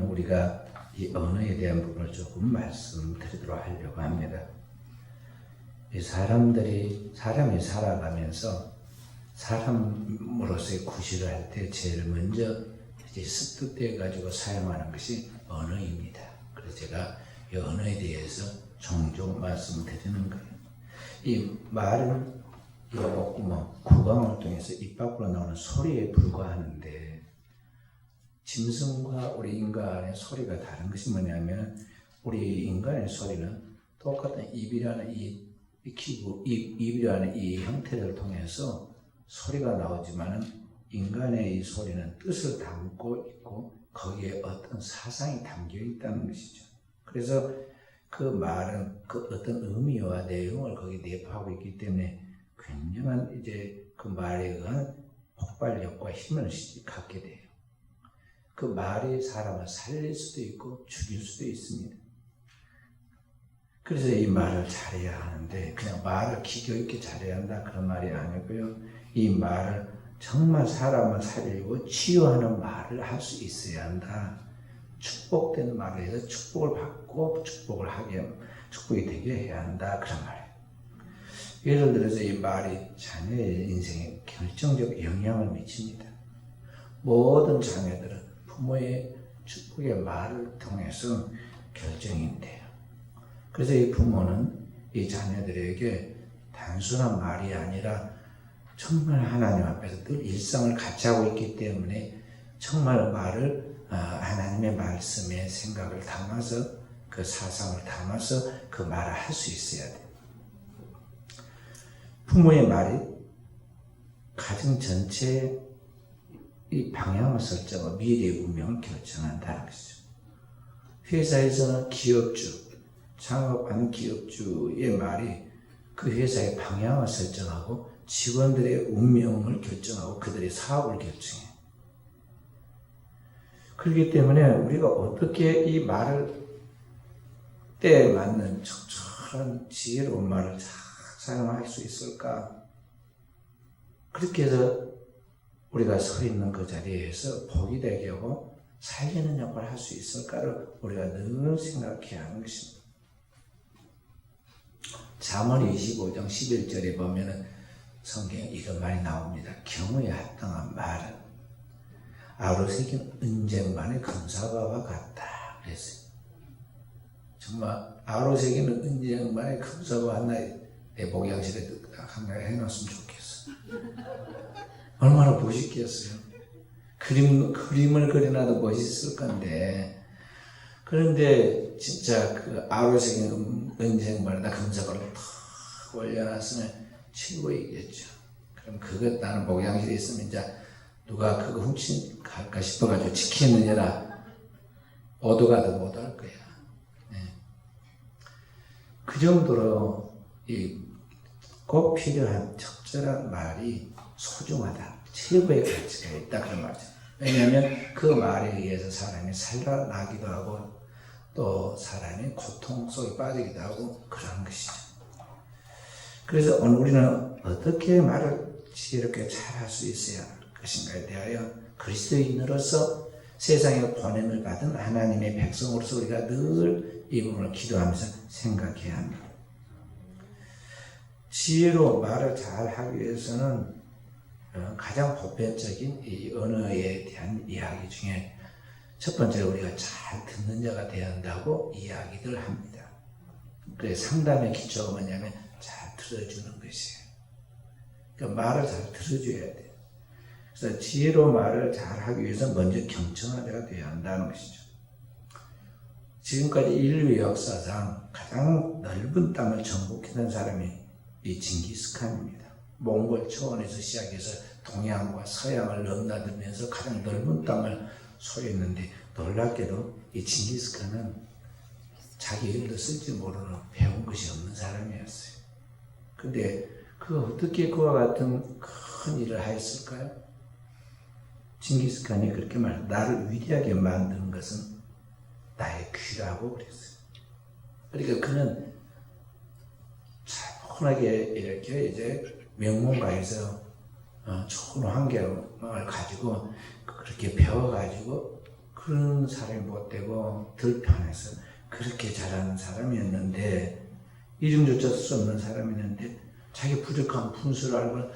오늘은 우리가 이 언어에 대한 부분을 조금 말씀드리도록 하려고 합니다. 이 사람이 살아가면서 사람으로서의 구실을 할 때 제일 먼저 이제 습득되어 가지고 사용하는 것이 언어입니다. 그래서 제가 이 언어에 대해서 종종 말씀드리는 거예요. 이 말은 이 목구멍, 구강을 통해서 입 밖으로 나오는 소리에 불과하는데 짐승과 우리 인간의 소리가 다른 것이 뭐냐면 우리 인간의 소리는 똑같은 입이라는 입이라는 이 형태를 통해서 소리가 나오지만은 인간의 이 소리는 뜻을 담고 있고 거기에 어떤 사상이 담겨 있다는 것이죠. 그래서 그 말은 그 어떤 의미와 내용을 거기에 내포하고 있기 때문에 굉장한 이제 그 말에 의한 폭발력과 힘을 갖게 돼요. 그 말이 사람을 살릴 수도 있고 죽일 수도 있습니다. 그래서 이 말을 잘해야 하는데 그냥 말을 기교 있게 잘해야 한다 그런 말이 아니고요. 이 말을 정말 사람을 살리고 치유하는 말을 할 수 있어야 한다. 축복된 말을 해서 축복을 받고 축복이 되게 해야 한다 그런 말이에요. 예를 들어서 이 말이 자녀의 인생에 결정적 영향을 미칩니다. 모든 자녀들은 부모의 축복의 말을 통해서 결정이 돼요. 그래서 이 부모는 이 자녀들에게 단순한 말이 아니라 정말 하나님 앞에서 늘 일상을 같이 하고 있기 때문에 정말 말을 하나님의 말씀에 생각을 담아서 그 사상을 담아서 그 말을 할 수 있어야 돼요. 부모의 말이 가정 전체의 이 방향을 설정하고 미래의 운명을 결정한다는 것이죠. 회사에서는 기업주, 창업하는 기업주의 말이 그 회사의 방향을 설정하고 직원들의 운명을 결정하고 그들의 사업을 결정해요. 그렇기 때문에 우리가 어떻게 이 말을 때에 맞는 적절한 지혜로운 말을 잘 사용할 수 있을까? 그렇게 해서 우리가 서 있는 그 자리에서 복이 되게 하고 살리는 역할을 할 수 있을까를 우리가 늘 생각해야 하는 것입니다. 잠언 25장 11절에 보면은 성경에 이런 말이 나옵니다. 경우에 합당한 말은 아우러새긴 은쟁반의 금사과와 같다. 그랬어요. 정말 아우러새기는 은쟁반의 금사과 하나 내 목양실에 하나 해놨으면 좋겠어. 얼마나 멋있겠어요. 그림을 그려놔도 멋있을 건데 그런데 진짜 그 아우러새긴 은쟁반에다 금사과를 탁 올려놨으면 최고이겠죠. 그럼 그것 나는 목양실에 있으면 이제 누가 그거 훔친갈까 싶어가지고 지키느냐라 어두가도 못할 거야. 네. 그 정도로 꼭 필요한 적절한 말이 소중하다. 최고의 가치가 있다 그런 말이죠. 왜냐하면 그 말에 의해서 사람이 살아나기도 하고 또 사람이 고통 속에 빠지기도 하고 그런 것이죠. 그래서 오늘 우리는 어떻게 말을 지혜롭게 잘 할 수 있어야 할 것인가에 대하여 그리스도인으로서 세상에 보냄을 받은 하나님의 백성으로서 우리가 늘 이 부분을 기도하면서 생각해야 합니다. 지혜로 말을 잘 하기 위해서는 가장 보편적인 이 언어에 대한 이야기 중에 첫 번째로 우리가 잘 듣는 자가 되어야 한다고 이야기를 합니다. 그래서 상담의 기초가 뭐냐면 잘 들어주는 것이에요. 그러니까 말을 잘 들어줘야 돼요. 그래서 지혜로 말을 잘 하기 위해서 먼저 경청하는 자가 되어야 한다는 것이죠. 지금까지 인류 역사상 가장 넓은 땅을 정복했던 사람이 이 징기스칸입니다. 몽골 초원에서 시작해서 동양과 서양을 넘나들면서 가장 넓은 땅을 소유했는데 놀랍게도 이 징기스칸은 자기 이름도 쓸지 모르는 배운 것이 없는 사람이었어요. 근데 어떻게 그와 같은 큰 일을 하였을까요? 징기스칸이 그렇게 나를 위대하게 만드는 것은 나의 귀라고 그랬어요. 그러니까 그는 차분하게 이렇게 이제 명문가에서 좋은 환경을 가지고 그렇게 배워가지고 그런 사람이 못 되고 덜 편해서 그렇게 잘하는 사람이었는데 이름조차 쓸 수 없는 사람이었는데 자기 부족한 분수를 알고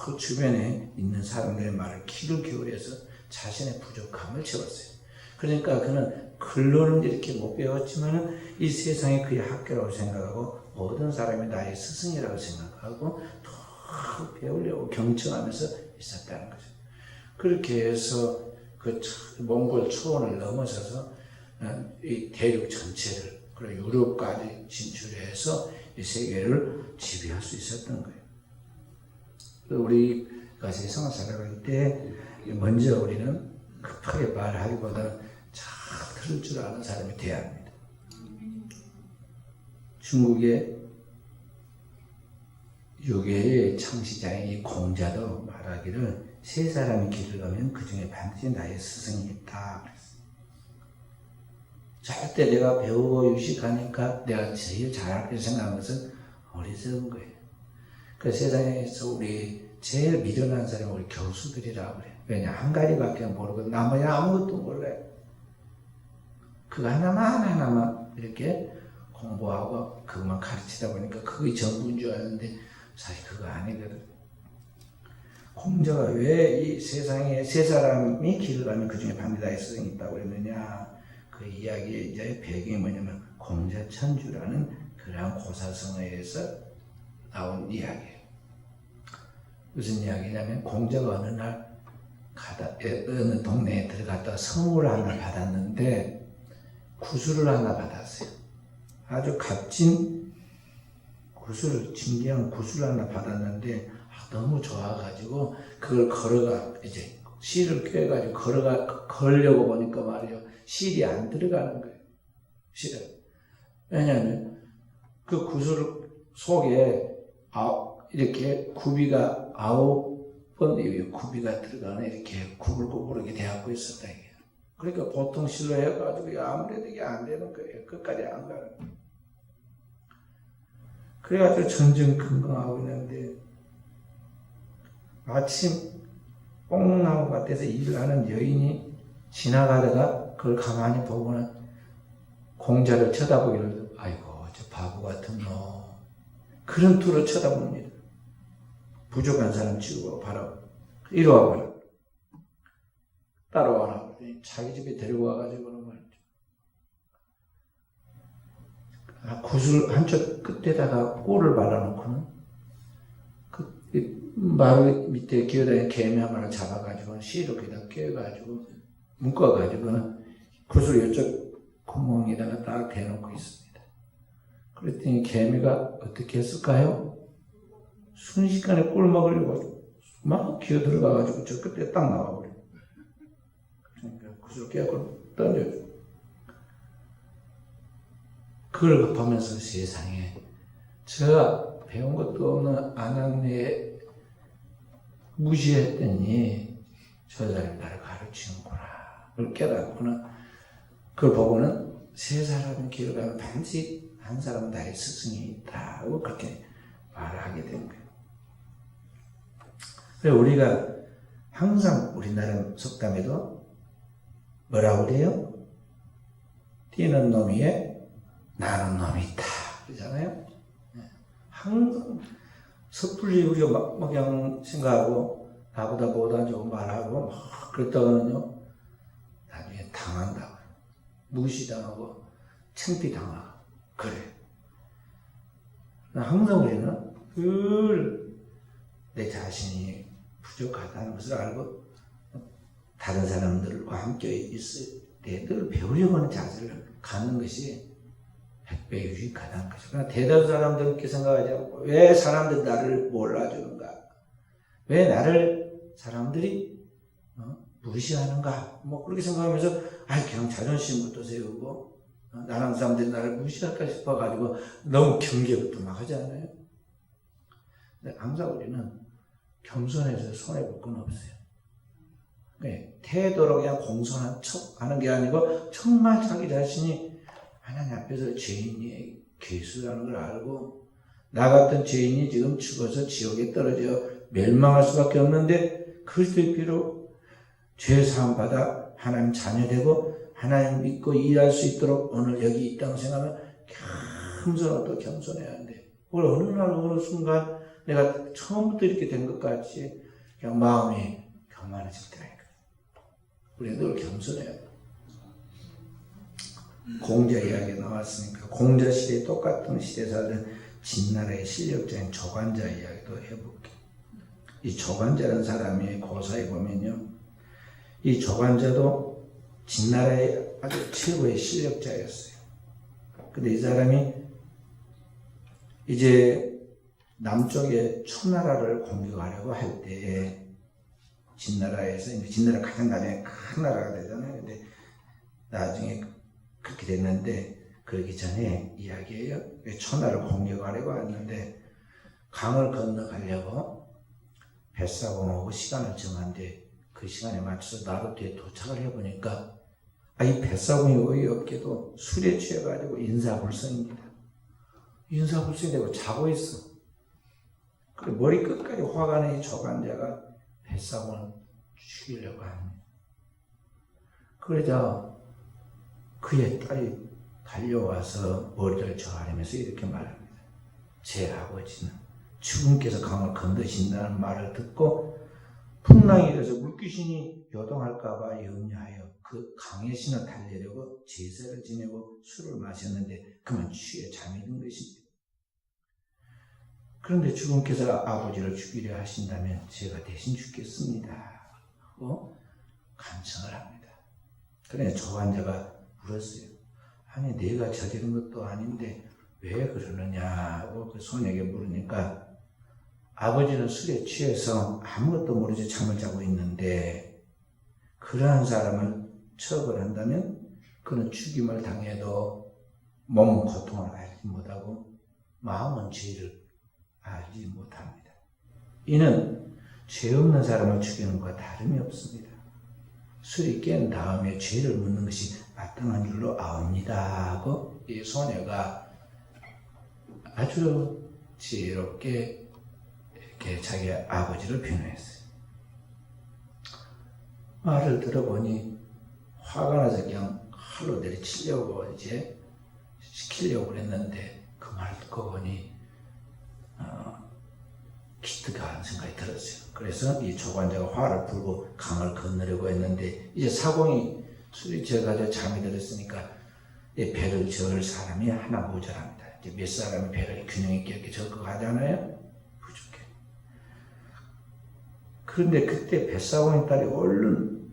그 주변에 있는 사람들의 말을 귀를 기울여서 자신의 부족함을 채웠어요. 그러니까 그는 글로는 이렇게 못 배웠지만 이 세상이 그의 학교라고 생각하고 모든 사람이 나의 스승이라고 생각하고 더 배우려고 경청하면서 있었다는 거죠. 그렇게 해서 그 몽골 초원을 넘어서서 이 대륙 전체를 그리고 유럽까지 진출해서 이 세계를 지배할 수 있었던 거예요. 우리가 세상을 살아갈 때 먼저 우리는 급하게 말하기보다는 잘 들을 줄 아는 사람이 되어야 합니다. 중국의 유괴의 창시자인 이 공자도 말하기를 세 사람이 길을 가면 그 중에 반드시 나의 스승이 있다 그랬어요. 절대 내가 배우고 유식하니까 내가 제일 잘할 거라 생각하는 것은 어리석은 거예요. 그 세상에서 우리 제일 미련한 사람은 우리 교수들이라고 그래요. 왜냐? 한 가지밖에 모르고 나머지 아무것도 몰라요. 그거 하나만 이렇게 공부하고 그것만 가르치다 보니까 그게 전부인 줄 아는데 사실 그거 아니거든. 공자가 왜 이 세상에 세 사람이 길을 가면 그 중에 반드시 나의 스승이 있다고 했느냐? 그 이야기의 이제 배경이 뭐냐면 공자천주라는 그러한 고사성어에서 나온 이야기예요. 무슨 이야기냐면 공자가 어느 날 어느 동네에 들어갔다가 선물을 하나 받았는데 구슬을 하나 받았어요. 아주 값진 구슬을, 진귀한 구슬을 하나 받았는데 너무 좋아가지고 그걸 걸어가 이제 실을 꿰가지고 걸려고 보니까 말이요, 실이 안 들어가는 거예요. 실은. 왜냐하면 그 구슬 속에 이렇게 굽이가 9번 굽이가 들어가는 이렇게 구불구불하게 되어갖고 있었다 이게. 그러니까 보통 실로 해가지고 아무래도 이게 안 되는 거예요. 끝까지 안 가는 거예요. 그래가지고 전전긍긍하고 있는데 마침 뽕나무 밭에서 일을 하는 여인이 지나가다가 그걸 가만히 보고는 공자를 쳐다보기를 아이고 저 바보 같은 놈, 그런 투로 쳐다봅니다. 부족한 사람 치우고 바라고 이리 와봐라, 따라와라. 자기 집에 데리고 와가지고는 말이죠. 구슬 한쪽 끝에다가 꿀을 발라놓고는 그 마루 밑에 기어다니는 개미 한 마리를 잡아가지고 실을 거기다 꿰가지고 묶어가지고는 구슬 이쪽 구멍에다가 딱 대놓고 있습니다. 그랬더니 개미가 어떻게 했을까요? 순식간에 꿀 먹으려고 막 기어 들어가가지고 저 끝에 딱 나와버려. 그러니까 구슬 깨고 던져줘. 그걸 보면서 세상에 제가 배운 것도 없는 아낙네에 무시했더니 저 사람이 나를 가르치는구나. 그걸 깨닫고는 그걸 보고는 세 사람은 길을 가면 반드시 한 사람은 나의 스승이 있다고 그렇게 말하게 된 거예요. 그래서 우리가 항상 우리나라 속담에도 뭐라고 그래요? 뛰는 놈 위에 나는 놈이 있다 그러잖아요. 항상 섣불리 우리가 막 그냥 생각하고 나보다 못한 쪽 말하고 막 그랬다가는요 나중에 당한다고, 무시당하고 창피당하고 그래요. 항상 우리는 늘 내 자신이 부족하다는 것을 알고 다른 사람들과 함께 있을 때 늘 배우려고 하는 자세를 갖는 것이 백배 유익하다는 거죠. 그러나 대다수 사람들은 그렇게 생각하지 않고 왜 사람들이 나를 몰라주는가? 왜 나를 사람들이 무시하는가? 뭐 그렇게 생각하면서 그냥 자존심부터 세우고 나랑 사람들이 나를 무시할까 싶어가지고 너무 경계부터 막 하지 않아요? 근데 항상 우리는 겸손해서 손해볼 건 없어요. 태도로 그냥 공손한 척 하는 게 아니고 정말 자기 자신이 하나님 앞에서 죄인이 괴수라는 걸 알고 나 같은 죄인이 지금 죽어서 지옥에 떨어져 멸망할 수밖에 없는데 그리스도의 피로 죄 사함 받아 하나님 자녀되고 하나님 믿고 일할 수 있도록 오늘 여기 있다고 생각하면 겸손하고 겸손해야 하는데 오늘 어느 날 어느 순간 내가 처음부터 이렇게 된 것 같이 그냥 마음이 교만해질 때가 있거든. 우리 늘 겸손해야 돼. 공자 이야기 나왔으니까 공자 시대에 똑같은 시대에 살던 진나라의 실력자인 조관자 이야기도 해볼게. 이 조관자라는 사람이 고사에 보면요, 이 조관자도 진나라의 아주 최고의 실력자였어요. 근데 이 사람이 이제 남쪽의 초나라를 공격하려고 할 때에 진나라에서 이제 진나라 가장 나중에 큰 나라가 되잖아요. 근데 나중에 그렇게 됐는데 그러기 전에 이야기예요. 초나라를 공격하려고 했는데 강을 건너가려고 뱃사공하고 시간을 정한데 그 시간에 맞춰서 나루터에 도착을 해보니까 이 뱃사공이 어이없게도 술에 취해가지고 인사불성입니다. 인사불성이 되고 자고 있어. 그래 머리 끝까지 화가 난 이 조관자가 뱃사공을 죽이려고 합니다. 그러자 그의 딸이 달려와서 머리를 저하면서 이렇게 말합니다. 제 아버지는 주군께서 강을 건너신다는 말을 듣고 풍랑이 일어서 물귀신이 요동할까봐 염려하여 그 강의 신을 달래려고 제사를 지내고 술을 마셨는데 그만 취해 잠이 든 것입니다. 그런데 주군께서 아버지를 죽이려 하신다면 제가 대신 죽겠습니다 하고 간청을 합니다. 그러니 조관자가 물었어요. 아니 내가 저지른 것도 아닌데 왜 그러느냐고 그 소녀에게 물으니까 아버지는 술에 취해서 아무것도 모르지 잠을 자고 있는데 그러한 사람을 처벌한다면 그는 죽임을 당해도 몸은 고통을 알지 못하고 마음은 죄를 알지 못합니다. 이는 죄 없는 사람을 죽이는 것과 다름이 없습니다. 술이 깬 다음에 죄를 묻는 것이 마땅한 줄로 아옵니다 하고 이 소녀가 아주 지혜롭게 이렇게 자기 아버지를 변호했어요. 말을 들어보니 화가 나서 그냥 칼로 내리치려고 이제 시키려고 그랬는데 그 말을 듣고 보니 기특가 하는 생각이 들었어요. 그래서 이 조관자가 화를 풀고 강을 건너려고 했는데 이제 사공이 술이 취해가지고 잠이 들었으니까 배를 저을 사람이 하나 모자랍니다. 이제 몇 사람이 배를 균형 있게 이렇게 저고 가잖아요. 부족해. 그런데 그때 뱃사공의 딸이 얼른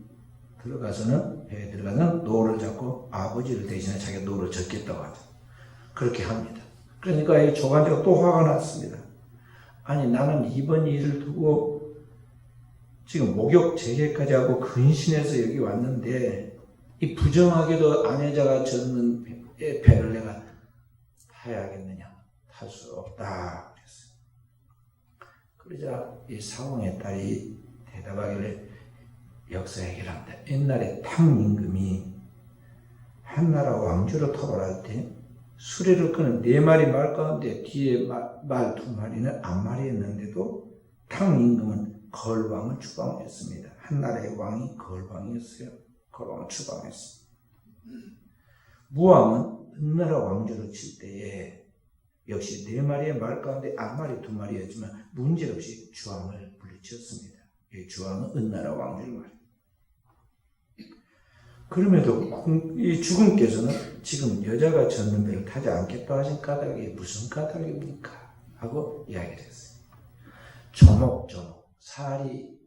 들어가서는 배에 들어가서는 노를 잡고 아버지를 대신해 자기가 노를 젓겠다고 하죠. 그렇게 합니다. 그러니까 이 조관자가 또 화가 났습니다. 아니 나는 이번 일을 두고 지금 목욕 재개까지 하고 근신해서 여기 왔는데 이 부정하게도 아내자가 젖는 배를 내가 타야겠느냐? 탈 수 없다 그랬어요. 그러자 이 사공의 딸이 대답하기를 역사 얘기합니다. 옛날에 탕임금이 한나라 왕조로 토벌할 때 수레를 끄는 4마리 말 가운데 뒤에 말 2마리는 앞말이었는데도 탕임금은 거울왕을 추방했습니다. 한나라의 왕이 거울왕이었어요. 거울왕을 추방했습니다. 무왕은 은나라 왕조를 칠 때에 역시 4마리의 말 가운데 앞말이 2마리였지만 문제없이 주왕을 물리쳤습니다. 이 주왕은 은나라 왕조를 말합니다. 그럼에도 이 주군께서는 지금 여자가 젖는 배를 타지 않겠다 하신 까닭이 무슨 까닭입니까? 하고 이야기를 했어요. 조목조목 사리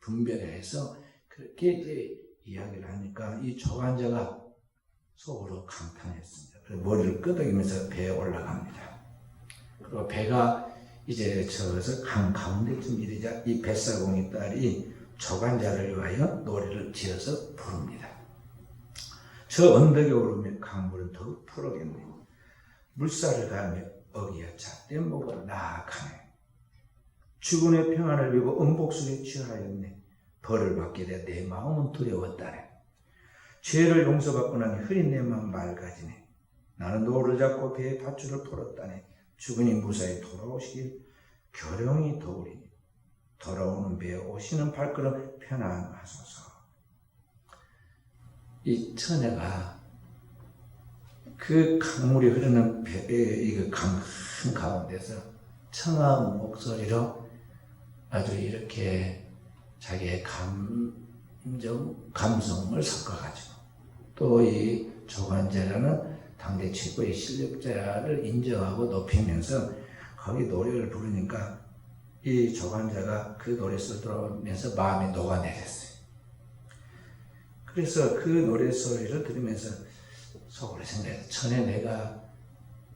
분별해서 그렇게 이제 이야기를 하니까 이 조관자가 속으로 감탄했습니다. 그래서 머리를 끄덕이면서 배에 올라갑니다. 그리고 배가 이제 저어서 강 가운데쯤 이르자 이 뱃사공의 딸이 조관자를 위하여 노래를 지어서 부릅니다. 저 언덕에 오르면 강물은 더욱 푸르겠네. 물살을 가며 어기야 잣된 목을 나아가네. 주군의 평안을 위고 음복술에 취하였네. 벌을 받게 돼 내 마음은 두려웠다네. 죄를 용서받고 나니 흐린 내 마음 맑아지네. 나는 노를 잡고 배의 밧줄을 풀었다네. 주군이 무사히 돌아오시길 교령이 더우리니 돌아오는 배에 오시는 발걸음 편안하소서. 이 처녀가 그 강물이 흐르는 이 강 가운데서 청아한 목소리로 아주 이렇게 자기의 감성을 섞어가지고 또 이 조간제라는 당대 최고의 실력자를 인정하고 높이면서 거기 노래를 부르니까 이 조간제가 그 노래 소리 들어오면서 마음이 녹아내렸어요. 그래서 그 노래 소리를 들으면서 속으로 생각해서 전에 내가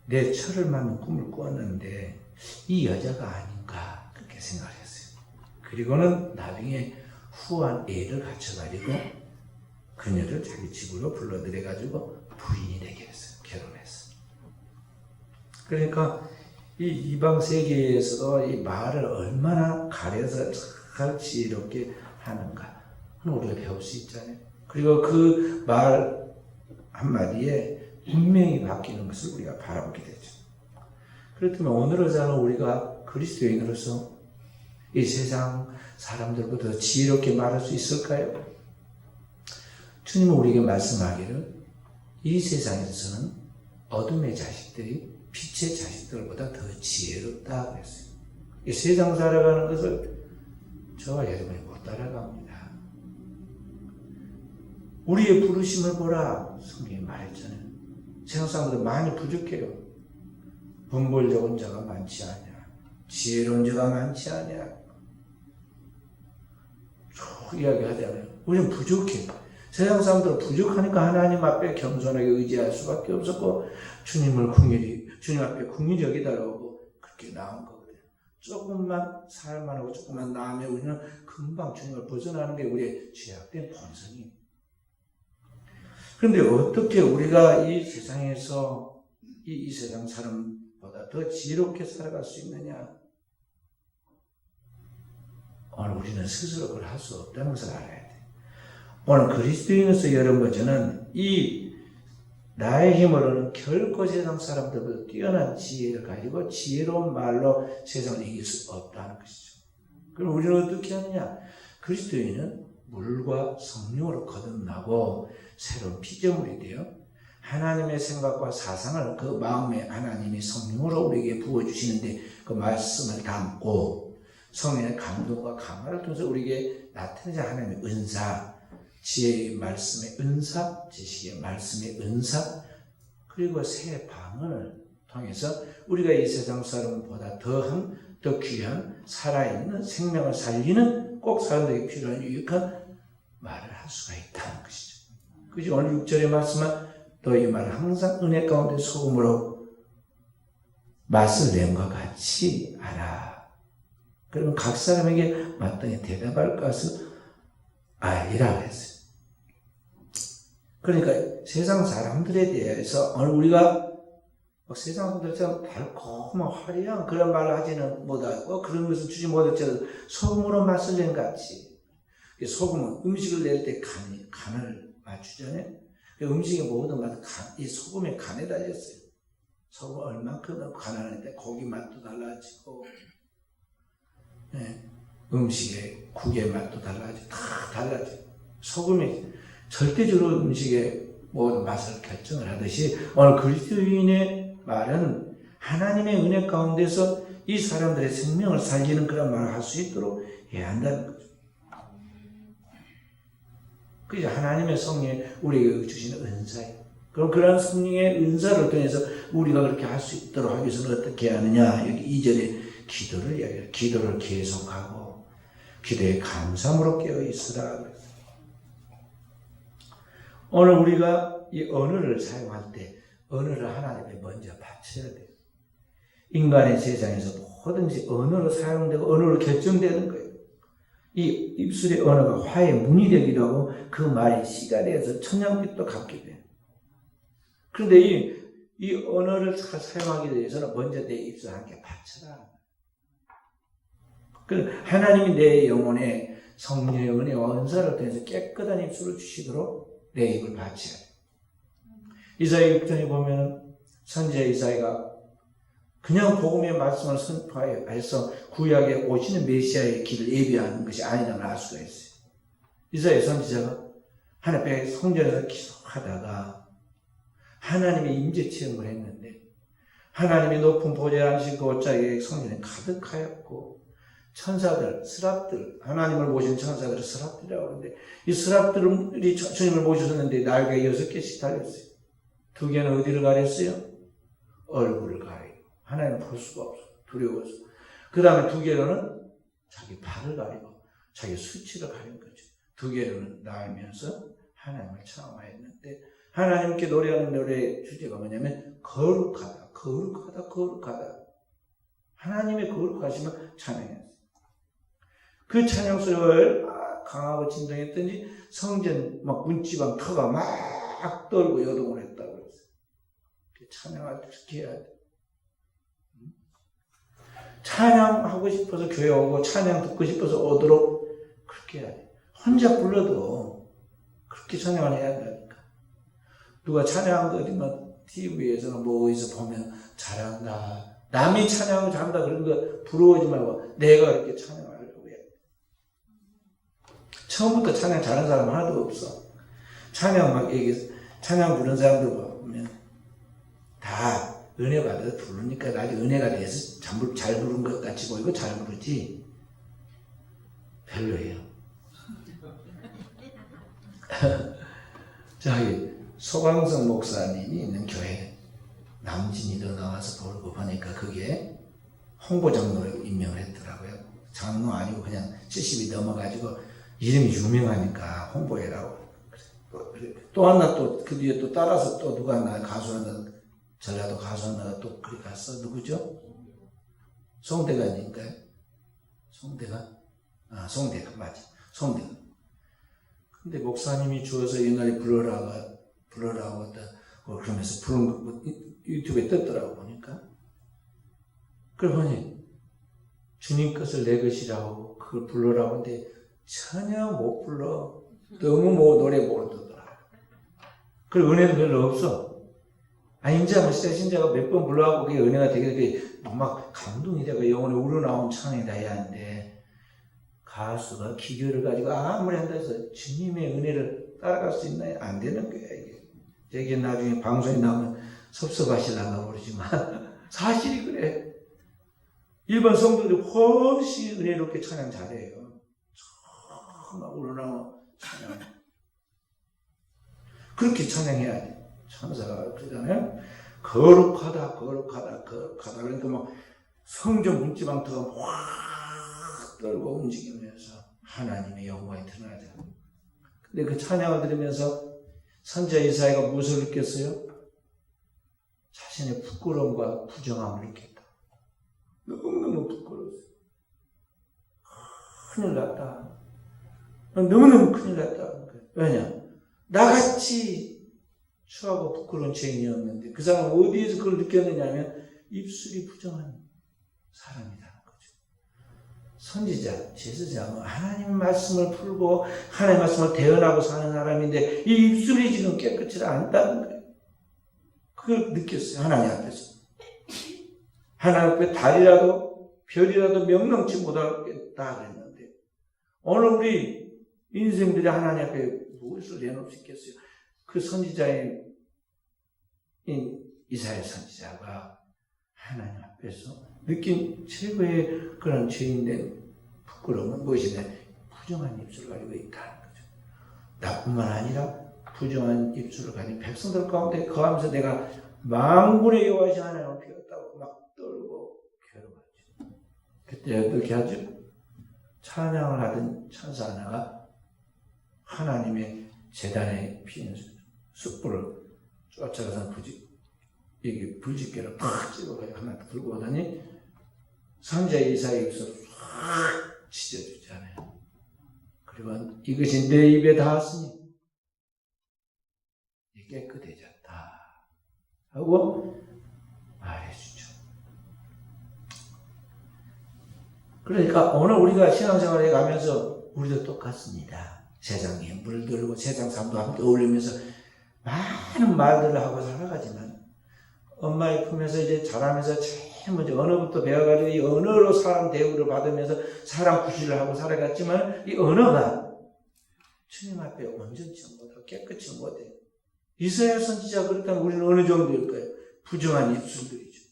내 철을 맞는 꿈을 꾸었는데 이 여자가 아닌가 그렇게 생각을 했어요. 그리고는 나중에 후한 애를 갖춰가지고 그녀를 자기 집으로 불러들여가지고 부인이 되게 했어요. 결혼했어요. 그러니까 이 이방 세계에서도 이 말을 얼마나 가려서 잘 지혜롭게 하는가 우리가 배울 수 있잖아요. 그리고 그 말 한마디에 운명이 바뀌는 것을 우리가 바라보게 되죠. 그렇다면 오늘은 우리가 그리스도인으로서 이 세상 사람들보다 더 지혜롭게 말할 수 있을까요? 주님은 우리에게 말씀하기를 이 세상에서는 어둠의 자식들이 빛의 자식들보다 더 지혜롭다 그랬어요. 이 세상 살아가는 것을 저와 여러분이 못 따라갑니다. 우리의 부르심을 보라 성경이 말했잖아요. 세상 사람들 많이 부족해요. 분별 적은 자가 많지 않냐, 지혜로운 자가 많지 않냐, 쭉 이야기하잖아요. 우리는 부족해. 세상 사람들은 부족하니까 하나님 앞에 겸손하게 의지할 수밖에 없었고 주님 앞에 궁일이 여기다라고 그렇게 나온 거거든요. 조금만 살만하고 조금만 나으면 우리는 금방 주님을 벗어나는 게 우리의 죄악된 본성이에요. 그런데 어떻게 우리가 이 세상에서 이 세상 사람보다 더 지혜롭게 살아갈 수 있느냐? 오늘 우리는 스스로 그걸 할 수 없다는 것을 알아야 돼. 오늘 그리스도인으로서 여러분 저는 이 나의 힘으로는 결코 세상 사람들보다 뛰어난 지혜를 가지고 지혜로운 말로 세상을 이길 수 없다는 것이죠. 그럼 우리는 어떻게 하느냐? 그리스도인은 물과 성령으로 거듭나고 새로운 피조물이 되어 하나님의 생각과 사상을 그 마음에 하나님이 성령으로 우리에게 부어주시는데 그 말씀을 담고 성령의 감동과 감화를 통해서 우리에게 나타내자 하나님의 은사, 지혜의 말씀의 은사, 지식의 말씀의 은사, 그리고 새 방언을 통해서 우리가 이 세상 사람보다 더 귀한 살아있는 생명을 살리는 꼭 사람들에게 필요한 유익한 말을 할 수가 있다는 것이죠. 그래서 오늘 6절의 말씀은 또 이 말을 항상 은혜 가운데 소금으로 맛을 낸과 같이 알아. 그러면 각 사람에게 마땅히 대답할 것을 알리라 그랬어요. 그러니까 세상 사람들에 대해서 오늘 우리가 세상 사람들처럼 달콤한 화려한 그런 말을 하지는 못하고 그런 것을 주지 못할지라도 소금으로 맛을 낸 같이. 소금은 음식을 낼 때 간을 맞추잖아요. 음식의 모든 맛은 이 소금의 간에 달렸어요. 소금 얼만큼 넣고 간하는데 고기 맛도 달라지고, 음식의 국의 맛도 달라지고, 다 달라져요. 소금이 절대적으로 음식의 모든 맛을 결정을 하듯이 오늘 그리스도인의 말은 하나님의 은혜 가운데서 이 사람들의 생명을 살리는 그런 말을 할 수 있도록 해야 한다는 거죠. 그게 하나님의 성령이 우리에게 주시는 은사예요. 그럼 그런 성령의 은사를 통해서 우리가 그렇게 할 수 있도록 하기 위해서는 어떻게 하느냐? 여기 2절에 기도를 이야기해요. 기도를 계속하고 기도에 감사함으로 깨어있으라. 오늘 우리가 이 언어를 사용할 때 언어를 하나님께 먼저 바쳐야 돼요. 인간의 세상에서 뭐든지 언어로 사용되고 언어로 결정되는 거예요. 이 입술의 언어가 화의 문이 되기도 하고 그 말이 씨가 되어서 천냥빛도 갚게 돼요. 그런데 이 언어를 잘 사용하기 위해서는 먼저 내 입술 함께 바쳐라. 하나님이 내 영혼에 성령의 은혜와 은사를 통해서 깨끗한 입술을 주시도록 내 입을 바쳐야 돼요. 이사야 6장에 보면 선지자 이사야가 그냥 복음의 말씀을 선포해서 구약에 오시는 메시아의 길을 예비하는 것이 아니라는 알 수가 있어요. 이사야 선지자가 하나님 앞에 성전에서 기도하다가 하나님의 임재 체험을 했는데 하나님의 높은 보좌에 앉으신 그 옷자리에 성전에 가득하였고 천사들, 스랍들, 하나님을 모신 천사들을 스랍들이라고 하는데 이 스랍들이 주님을 모셨는데 날개 6개씩 달렸어요. 2개는 어디를 가렸어요? 얼굴을 가리고 하나님을 볼 수가 없어. 두려워서. 그 다음에 2개로는 자기 발을 가리고 자기 수치를 가린 거죠. 2개로는 날면서 하나님을 찬양했는데 하나님께 노래하는 노래의 주제가 뭐냐면 거룩하다, 거룩하다, 거룩하다. 하나님의 거룩하심을 찬양했어요. 그 찬양 소리를 강하고 진동했더니 성전 막 문지방 터가 막 떨고 여동을 했다고 그랬어요. 찬양을 그렇게 해야 돼. 찬양하고 싶어서 교회 오고 찬양 듣고 싶어서 오도록 그렇게 해야 돼. 혼자 불러도 그렇게 찬양을 해야 된다니까. 누가 찬양하는 거 어디만 TV에서는 뭐 어디서 보면 잘한다. 남이 찬양을 잘한다 그런 거 부러워하지 말고 내가 이렇게 찬양하려고 해. 처음부터 찬양 잘하는 사람 하나도 없어. 찬양 막 찬양 부르는 사람들 보면 다 은혜 받아서 부르니까 나중에 은혜가 돼서 잘 부른 것 같이 보이고 잘 부르지. 별로예요. 저기 소강성 목사님이 있는 교회 남진이도 나와서 부르고 보니까 그게 홍보 장로로 임명을 했더라고요. 장로 아니고 그냥 70이 넘어가지고 이름이 유명하니까 홍보해라고. 또 하나 또 그 뒤에 또 따라서 또 누가 하나 가수 하나 전라도 가수 하나가 또 그리 갔어. 누구죠? 송대관인가요? 송대관? 송대관 맞아. 송대관. 근데 목사님이 주어서 옛날에 불러라고 그러면서 부른 거 유튜브에 떴더라고 보니까. 그걸 보니 주님 것을 내 것이라고 그걸 불러라고 하는데 전혀 못 불러. 너무 노래 모르더라. 그 은혜도 별로 없어. 인자 신자가 몇 번 불러갖고 그게 은혜가 되게 막 감동이 되고 영혼에 우러나온 찬양이다 해야 하는데 가수가 기교를 가지고 아무리 한다 해서 주님의 은혜를 따라갈 수 있나요? 안 되는 거야 이게 나중에 방송에 나오면 섭섭하시려나 모르지만 사실이 그래. 일반 성도들이 훨씬 은혜롭게 찬양 잘해요. 막 우러나온 찬양. 그렇게 찬양해야 돼. 천사가 그러잖아요. 거룩하다, 거룩하다, 거룩하다. 그러니까 막 성전 문지방터가 확 떨고 움직이면서 하나님의 영광이 드러나잖아요. 근데 그 찬양을 들으면서 선지자 이사야가 무엇을 느꼈어요? 자신의 부끄러움과 부정함을 느꼈다. 너무너무 부끄러웠어요. 큰일 났다. 너무너무 큰일 났다. 왜냐? 나같이 추하고 부끄러운 죄인이었는데 그 사람은 어디에서 그걸 느꼈느냐 하면 입술이 부정한 사람이라는 거죠. 선지자, 제사장은 하나님 말씀을 풀고 하나님 말씀을 대언하고 사는 사람인데 이 입술이 지금 깨끗이 않다는 거예요. 그걸 느꼈어요. 하나님 앞에서. 하나님 앞에 달이라도 별이라도 명랑치 못하겠다 그랬는데 오늘 우리 인생들이 하나님 앞에 무엇을 내놓을 수 있겠어요? 그 선지자인 이사야 선지자가 하나님 앞에서 느낀 최고의 그런 죄인된 부끄러움은 무엇이냐? 부정한 입술을 가지고 있다는 거죠. 나뿐만 아니라 부정한 입술을 가진 백성들 가운데 거하면서 내가 만군의 여호와신 하나님을 비웠다고 막 떨고 괴로워하죠. 그때 어떻게 하죠? 찬양을 하던 천사 하나가 하나님의 제단에 피는 숯불을 쫓아가서 이게 불집게를 팍 찍어가지고 하나 들고 오더니 선지자 이사야의 입술을 확 찢어주잖아요. 그리고 이것이 내 입에 닿았으니 깨끗해졌다 하고 말해주죠. 그러니까 오늘 우리가 신앙생활에 가면서 우리도 똑같습니다. 세상에 물들고 세상 사람도 함께 어울리면서 많은 말들을 하고 살아가지만 엄마의 품에서 이제 자라면서 제일 먼저 언어부터 배워가지고 이 언어로 사람 대우를 받으면서 사람 구실을 하고 살아갔지만 이 언어가 주님 앞에 온전치 못하고 깨끗이 못해. 이사야 선지자 그렇다면 우리는 어느 정도일까요? 부정한 입술들이죠.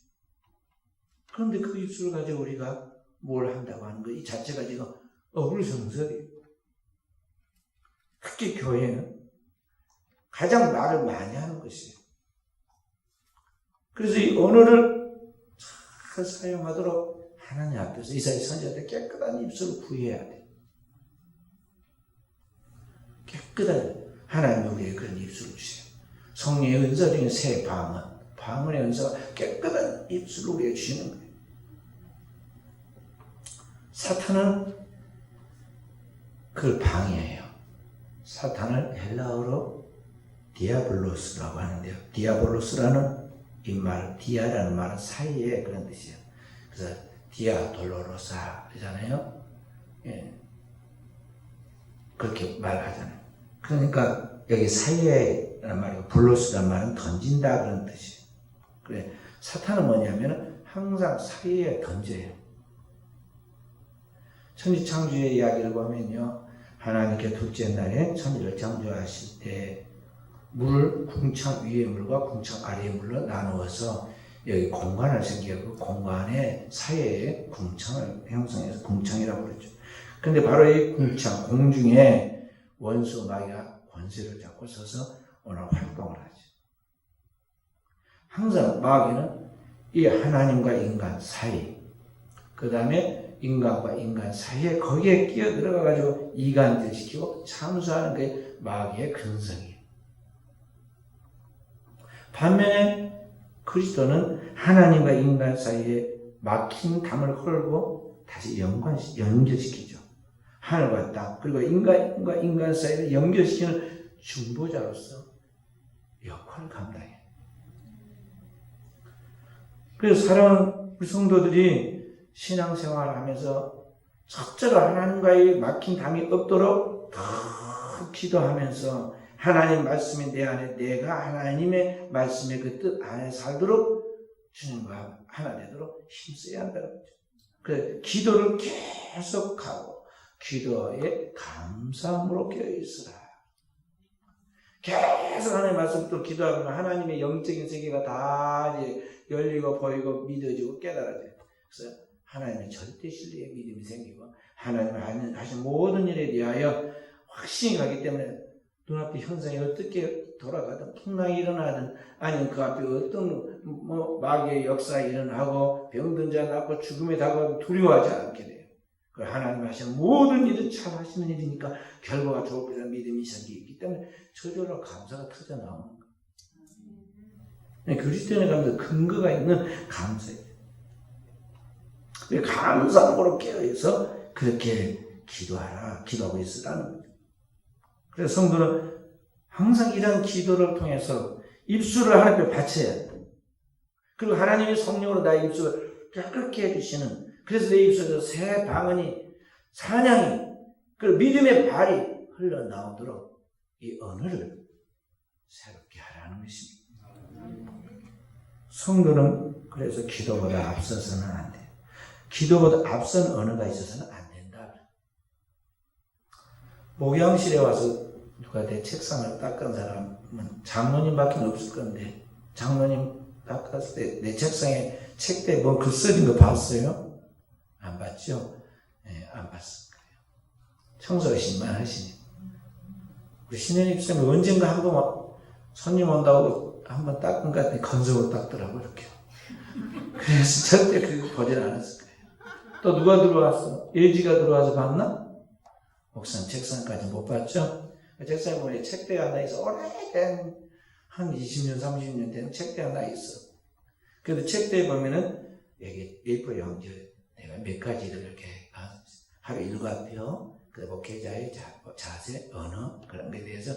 그런데 그 입술을 가지고 우리가 뭘 한다고 하는 거, 이 자체가 지금 어불성설이에요. 특히 교회는 가장 말을 많이 하는 것이에요. 그래서 이 언어를 잘 사용하도록 하나님 앞에서 이사야 선지자한테 깨끗한 입술을 구해야 돼. 깨끗한 하나님 우리에게 그런 입술을 주세요. 성령의 은사 중에 새 방언의 은사가 깨끗한 입술을 우리에게 주시는 거예요. 사탄은 그걸 방해해요. 사탄을 헬라어로 디아블로스라고 하는데요. 디아블로스라는 이 말, 디아라는 말은 사이에 그런 뜻이에요. 그래서 디아 돌로로사잖아요. 예. 그렇게 말하잖아요. 그러니까 여기 사이에라는 말이고 블로스라는 말은 던진다 그런 뜻이에요. 그래 사탄은 뭐냐면 항상 사이에 던져요. 천지창조의 이야기를 보면요, 하나님께 둘째 날에 천지를 창조하실 때 물을 궁창 위의 물과 궁창 아래의 물로 나누어서 여기 공간을 생겨 그 공간의 사이에 궁창을 형성해서 궁창이라고 그러죠. 근데 바로 이 궁창, 공중에 원수 마귀가 권세를 잡고 서서 오늘 활동을 하죠. 항상 마귀는 이 하나님과 인간 사이, 그 다음에 인간과 인간 사이에 거기에 끼어 들어가가지고 이간질시키고 참수하는 게 마귀의 근성이에요. 반면에 그리스도는 하나님과 인간 사이에 막힌 담을 헐고 다시 연결시키죠. 하늘과 땅, 그리고 인간과 인간 사이를 연결시키는 중보자로서 역할을 감당해요. 그래서 사랑하는 우리 성도들이 신앙생활을 하면서 적절히 하나님과의 막힌 담이 없도록 더 기도하면서 하나님 말씀이 내 안에, 내가 하나님의 말씀의 그 뜻 안에 살도록 주님과 하나 되도록 힘써야 한다는 거죠. 그래서 기도를 계속하고 기도에 감사함으로 깨어있으라. 계속 하나님의 말씀을 기도하면 하나님의 영적인 세계가 다 이제 열리고 보이고 믿어지고 깨달아져요. 그래서 하나님의 절대 신뢰의 믿음이 생기고 하나님이 하신 모든 일에 대하여 확신이 가기 때문에 눈앞에 현상이 어떻게 돌아가든 풍랑이 일어나든 아니면 그 앞에 어떤 마귀의 역사가 일어나고 병든 자 낫고 죽음에 다가가도 두려워하지 않게 돼요. 그 하나님이 하신 모든 일은 잘 하시는 일이니까 결과가 좋을 거라는 믿음이 생기기 때문에 저절로 감사가 터져나오는 거예요. 그리스도인의 감사, 근거가 있는 감사예요. 감사함으로 깨어있어 그렇게 기도하라, 기도하고 있으라는 거죠. 그래서 성도는 항상 이런 기도를 통해서 입술을 하나님께 바쳐야 돼. 그리고 하나님의 성령으로 나의 입술을 깨끗게 해주시는, 그래서 내 입술에서 새 방언이, 찬양이, 그리고 믿음의 발이 흘러나오도록 이 언어를 새롭게 하라는 것입니다. 성도는 그래서 기도보다 앞서서는 안 돼. 기도보다 앞선 언어가 있어서는 안 된다. 목양실에 와서 누가 내 책상을 닦은 사람은 장로님밖에 없을 건데, 장로님 닦았을 때 내 책상에 책대에 뭐 글 써진 거 봤어요? 안 봤죠? 네, 안 봤을 거예요. 청소하신만 하시니. 우리 신현희 집사님이 언젠가 한번 손님 온다고 한번 닦은 것 같더니 건석으로 닦더라고, 이렇게. 그래서 절대 그거 보질 않았을 거예요. 또 누가 들어왔어? 예지가 들어와서 봤나? 목사님 책상까지 못 봤죠? 책상에 보면 책대 하나 있어. 오래된, 한 20년, 30년 된 책대 하나 있어. 그래도 책대에 보면은, 여기 A4 용지, 내가 몇 가지를 이렇게 하루 일과표, 그리고 목회자의 자세, 언어, 그런 것에 대해서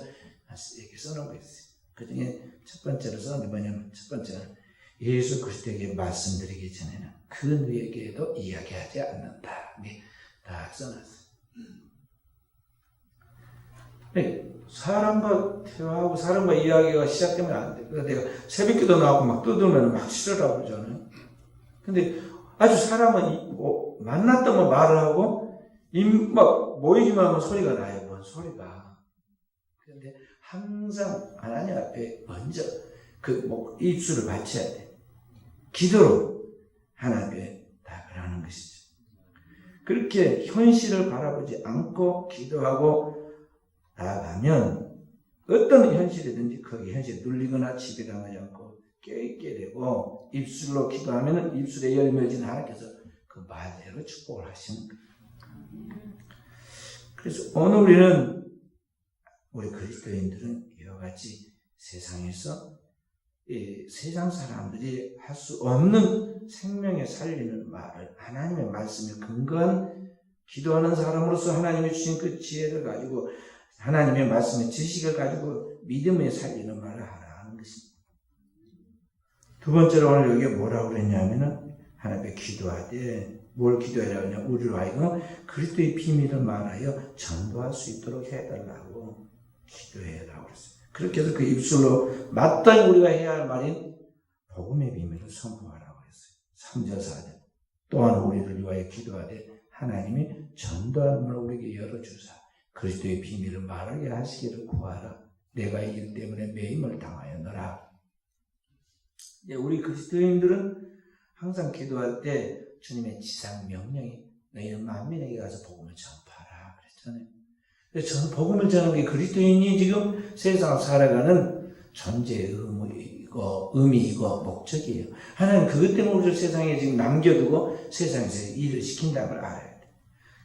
이렇게 써놓은 거 있어요. 그 중에 첫 번째로 써놓은 게 뭐냐면, 첫 번째는 예수 그리스도에게 말씀드리기 전에는 그 누구에게도 이야기하지 않는다. 이게 다 써놨어요. 사람과 대화하고 사람과 이야기가 시작되면 안 돼. 그래서 내가 새벽기도 나오고 막 떠들면 막 싫으라고 그러잖아요. 근데 아주 사람은 만났다면 말을 하고 막 모이기만 하면 소리가 나요. 뭔 소리가. 그런데 항상 하나님 앞에 먼저 입술을 바쳐야 돼. 기도로 하나님께 답을 하는 것이죠. 그렇게 현실을 바라보지 않고 기도하고 나아가면 어떤 현실이든지 거기 현실에 눌리거나 지배당하지 않고 깨있게 되고, 입술로 기도하면 입술에 열매진 하나님께서 그 말대로 축복을 하시는 거예요. 그래서 오늘 우리 그리스도인들은 이와 같이 세상에서 세상 사람들이 할 수 없는 생명에 살리는 말을, 하나님의 말씀에 근거한 기도하는 사람으로서 하나님이 주신 그 지혜를 가지고, 하나님의 말씀의 지식을 가지고 믿음에 살리는 말을 하라는 것입니다. 두 번째로 오늘 여기에 뭐라고 그랬냐면은, 하나님께 기도하되, 뭘 기도하라고 하냐, 우리로 하여금 그리스도의 비밀을 말하여 전도할 수 있도록 해달라고 기도해라고 그랬어요. 그렇게 해서 그 입술로 마땅히 우리가 해야 할 말인 복음의 비밀을 선포하라고 했어요. 3절 4절. 또한 우리를 위하여 기도하되 하나님이 전도할 문을 우리에게 열어주사 그리스도의 비밀을 말하게 하시기를 구하라. 내가 이 일 때문에 매임을 당하였노라. 우리 그리스도인들은 항상 기도할 때 주님의 지상 명령이 너희는 만민에게 가서 복음을 전파하라 그랬잖아요. 저는 복음을 전하는 게 그리스도인이 지금 세상을 살아가는 존재의 의미이고 목적이에요. 하나님 그것 때문에 우리를 세상에 지금 남겨두고 세상에서 일을 시킨다는 걸 알아야 돼.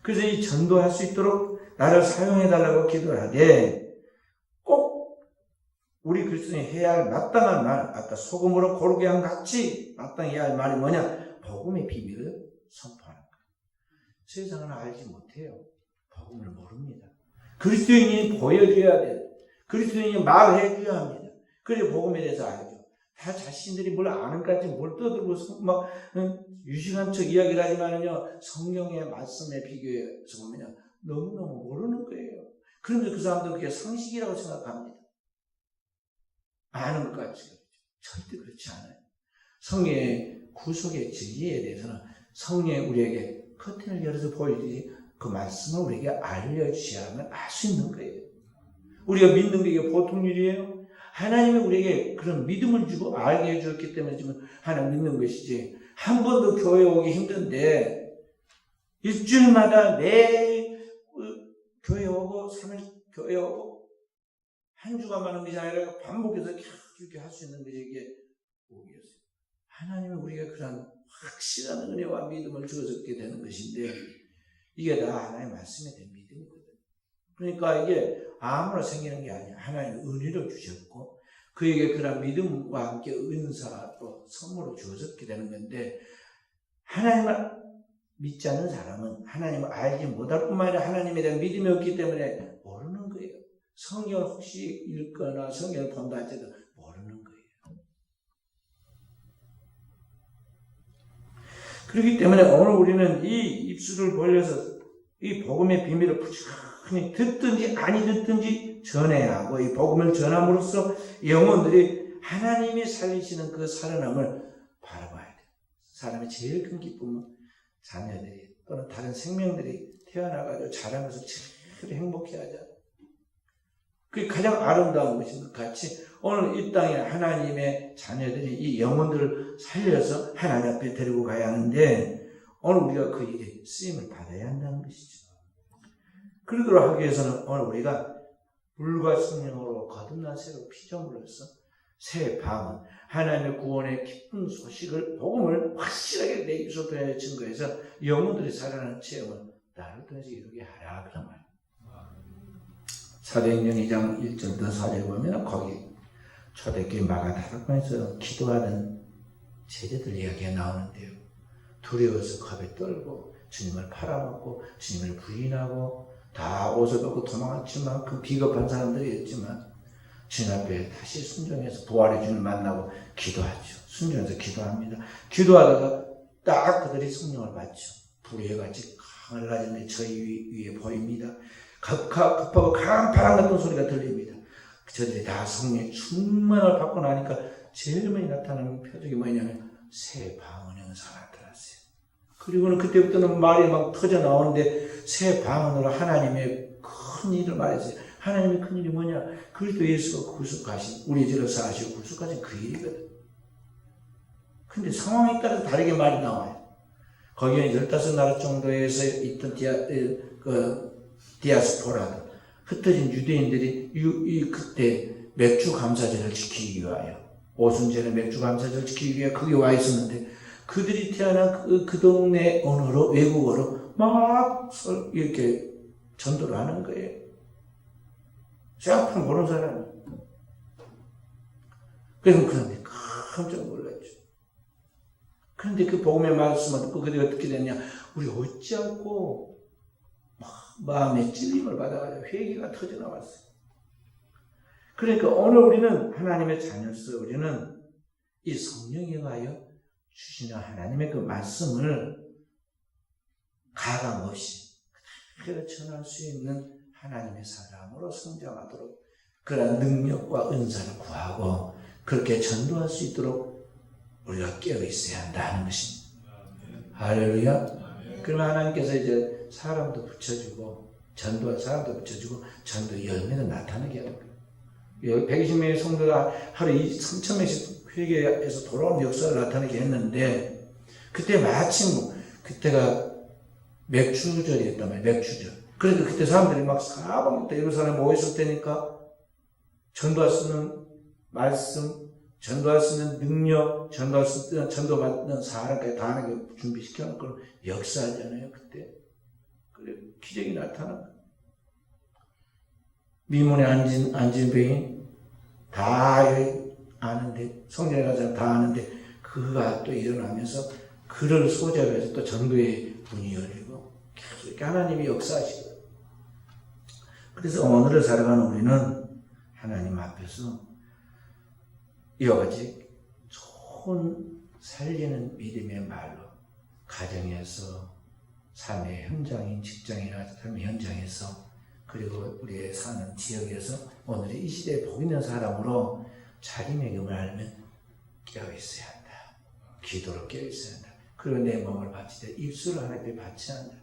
그래서 이 전도할 수 있도록 나를 사용해달라고 기도하되, 꼭 우리 그리스도인이 해야 할 마땅한 말, 아까 소금으로 고르게 한 같이 마땅히 해야 할 말이 뭐냐? 복음의 비밀을 선포하는 거예요. 세상은 알지 못해요. 복음을 모릅니다. 그리스도인이 보여줘야 돼요. 그리스도인이 말해줘야 합니다. 그래야 복음에 대해서 알죠. 다 자신들이 뭘 아는 것 같이 뭘 떠들고 막 유식한 척 이야기를 하지만은요, 성경의 말씀에 비교해서 보면요, 너무너무 모르는 거예요. 그런데 그 사람들은 그게 상식이라고 생각합니다. 아는 것 같이 그렇죠. 절대 그렇지 않아요. 성경의 구속의 진리에 대해서는 성령이 우리에게 커튼을 열어서 보여주지 그 말씀을 우리에게 알려주셔야만 알 수 있는 거예요. 우리가 믿는 게 이게 보통 일이에요? 하나님이 우리에게 그런 믿음을 주고 알게 해주었기 때문에 지금 하나님 믿는 것이지, 한 번도 교회 오기 힘든데 일주일마다 매일 교회 오고 3일 교회 오고 한 주가 많은 것이 아니라 반복해서 계속 이렇게 할 수 있는 것이 이게 복이었어요. 하나님은 우리가 그런 확실한 은혜와 믿음을 주어졌게 되는 것인데, 이게 다 하나님의 말씀에 대한 믿음이거든요. 그러니까 이게 아무나 생기는 게 아니야. 하나님이 은혜를 주셨고 그에게 그런 믿음과 함께 은사 또 선물을 주어졌게 되는 건데, 하나님을 믿지 않는 사람은 하나님을 알지 못할 뿐만 아니라 하나님에 대한 믿음이 없기 때문에 모르는 거예요. 성경을 혹시 읽거나 성경을 본다 할지도 모르는 거예요. 그렇기 때문에 오늘 우리는 이 입술을 벌려서 이 복음의 비밀을 부지런히 듣든지 아니 듣든지 전해야 하고, 이 복음을 전함으로써 영혼들이 하나님이 살리시는 그 살아남을 바라봐야 돼요. 사람의 제일 큰 기쁨은 자녀들이 또는 다른 생명들이 태어나가지고 자라면서 제일 행복해하자. 그게 가장 아름다운 것인 것 같이 오늘 이 땅에 하나님의 자녀들이 이 영혼들을 살려서 하나님 앞에 데리고 가야 하는데, 오늘 우리가 그 일에 쓰임을 받아야 한다는 것이죠. 그러도록 하기 위해서는 오늘 우리가 물과 성령으로 거듭난 새로 피조물로서 새 방언, 하나님의 구원의 기쁜 소식을, 복음을 확실하게 내 입술로 통해 증거해서 영혼들이 살아나는 체험을 나를 통해서 이루게 하라, 그런 말이에요. 사도행전 2장 1절부터 4절 보면 거기 초대교회 마가다락방에서 기도하는 제자들 이야기가 나오는데요. 두려워서 겁에 떨고 주님을 팔아먹고 주님을 부인하고 다 옷을 벗고 도망칠 만큼 비겁한 사람들이었지만 주님 앞에 다시 순종해서 부활의 주님을 만나고 기도하죠. 순종해서 기도합니다. 기도하다가 딱 그들이 성령을 받죠. 불의 같이 강을 가지는 저희 위에 보입니다. 급하고 강한 바람 같은 소리가 들립니다. 저들이 다 성령의 충만을 받고 나니까 제일 많이 나타나는 표적이 뭐냐면 새 방언의 은사가 나타났어요. 그리고는 그때부터는 말이 막 터져 나오는데 새 방언으로 하나님의 큰 일을 말했어요. 하나님의 큰일이 뭐냐? 그리스도 예수가 구속하신, 우리 죄를 사하시고 구속하신 그 일이거든. 근데 상황에 따라서 다르게 말이 나와요. 거기에 15나라 정도에서 있던 디아스포라도 흩어진 유대인들이 그때 맥주 감사제를 지키기 위하여, 오순절에 맥주 감사제를 지키기 위해 거기 와 있었는데, 그들이 태어난 그 동네 언어로, 외국어로 막 이렇게 전도를 하는 거예요. 쌍판 모르는 사람이. 그래서 그런데 깜짝 놀랐죠. 그런데 그 복음의 말씀을 듣고 그들이 어떻게 됐냐? 우리 어찌하고 마음의 찔림을 받아가지고 회개가 터져나왔어요. 그러니까 오늘 우리는 하나님의 자녀로서 우리는 이 성령에 의하여 주시는 하나님의 그 말씀을 가감 없이 그대로 전할 수 있는 하나님의 사람으로 성장하도록 그런 능력과 은사를 구하고 그렇게 전도할 수 있도록 우리가 깨어 있어야 한다는 것입니다. 할렐루야. 그러면 하나님께서 이제 사람도 붙여주고 전도할 사람도 붙여주고 전도 열매도 나타나게 하는 거예요. 120명의 성도가 하루 3,000명씩 회개에서 돌아온 역사를 나타나게 했는데, 그때 마침 그때가 맥주절이었단 말이에요. 맥주절. 그러니까 그때 사람들이 막 사방부터 예루살렘에 모였을 때니까 전도할 수 있는 말씀, 전도할 수 있는 능력, 전도할 수 있는 전도받는 사람까지 다 하나님께 준비시켜놓은 걸 역사하잖아요. 그때. 그래 기적이 나타난 거예요. 미문에 앉은 배인 다 아는데, 성전에 가서 다 아는데, 그가 또 일어나면서 그를 소재로 해서 또 전도의 문이 열리고 계속 이렇게 하나님이 역사하시고. 그래서 오늘을 살아가는 우리는 하나님 앞에서 이와 같이 좋은 살리는 믿음의 말로 가정에서, 삶의 현장인 직장이나 삶의 현장에서, 그리고 우리의 사는 지역에서 오늘의 이 시대에 복 있는 사람으로 자기매김을 하려면 깨어있어야 한다. 기도로 깨어있어야 한다. 그리고 내 몸을 바치되 입술을 하나님께 바쳐야 한다.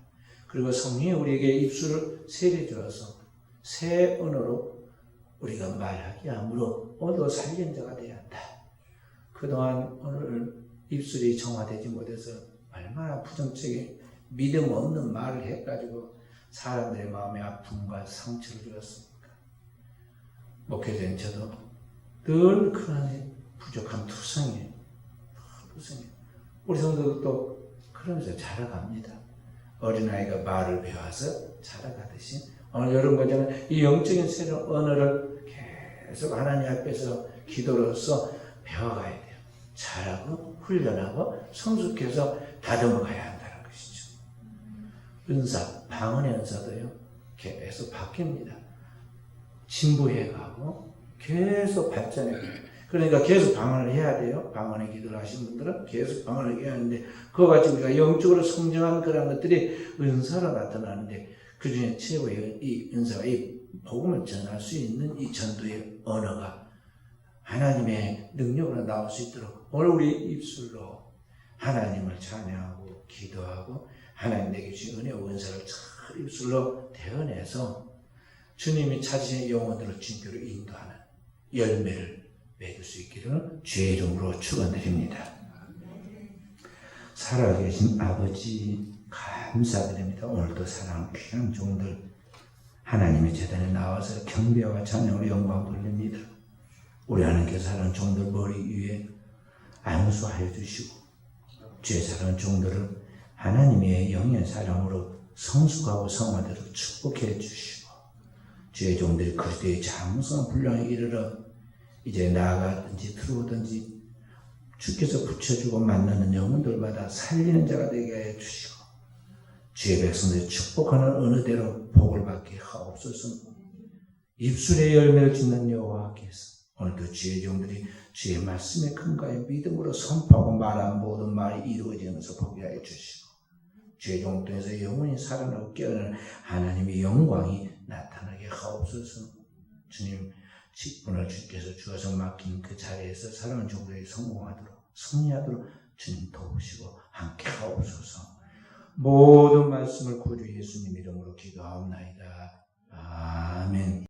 그리고 성령이 우리에게 입술을 세례 주어서 새 언어로 우리가 말하게 함으로 오늘도 살린 자가 되어야 한다. 그동안 오늘 입술이 정화되지 못해서 얼마나 부정적인 믿음 없는 말을 해가지고 사람들의 마음의 아픔과 상처를 주었습니까? 목회자인 저도 늘 그런 부족한 투성이에요. 우리 성도들도 그러면서 자라갑니다. 어린아이가 말을 배워서 자라가듯이 오늘 이런 거잖아요. 이 영적인 새로운 언어를 계속 하나님 앞에서 기도로서 배워가야 돼요. 잘하고 훈련하고 성숙해서 다듬어가야 한다는 것이죠. 은사, 방언의 은사도요, 계속 바뀝니다. 진부해가고 계속 발전해가요. 그러니까 계속 방언을 해야 돼요. 방언의 기도를 하신 분들은 계속 방언을 해야 하는데, 그와 같이 우리가 영적으로 성장하는 그런 것들이 은사로 나타나는데, 그 중에 최고의 이 은사가 이 복음을 전할 수 있는 이 전도의 언어가 하나님의 능력으로 나올 수 있도록 오늘 우리 입술로 하나님을 찬양하고 기도하고 하나님 내게 주신 은혜와 은사를 잘 입술로 대언해서 주님이 찾으신 영혼들을 진교로 인도하는 열매를 맺을 수 있기를 주의 이름으로 축원드립니다. 살아계신 아버지 감사드립니다. 오늘도 사랑 귀한 종들 하나님의 제단에 나와서 경배와 찬양으로 영광 돌립니다. 우리 하나님께서 사랑하는 종들 머리 위에 안수하여 주시고 주의 사랑하는 종들을 하나님의 영의 사랑으로 성숙하고 성화되도록 축복해 주시고 주의 종들이 그리스도의 장성한 분량에 이르러 이제 나아가든지 들어오든지 주께서 붙여주고 만나는 영혼들마다 살리는 자가 되게 해 주시고 주의 백성들이 축복하는 어느 대로 복을 받게 하옵소서. 입술의 열매를 짓는 여호와께서 오늘도 주의 종들이 주의 말씀의 근거에 믿음으로 선포하고 말한 모든 말이 이루어지면서 보게 해 주시고 주의 종들에서 영원히 살아나고 깨어나는 하나님의 영광이 나타나게 하옵소서. 주님, 직분을 주께서 주어서 맡긴 그 자리에서 사랑하는 종들이 성공하도록 승리하도록 주님 도우시고 함께 하옵소서. 모든 말씀을 구주 예수님 이름으로 기도하옵나이다. 아멘.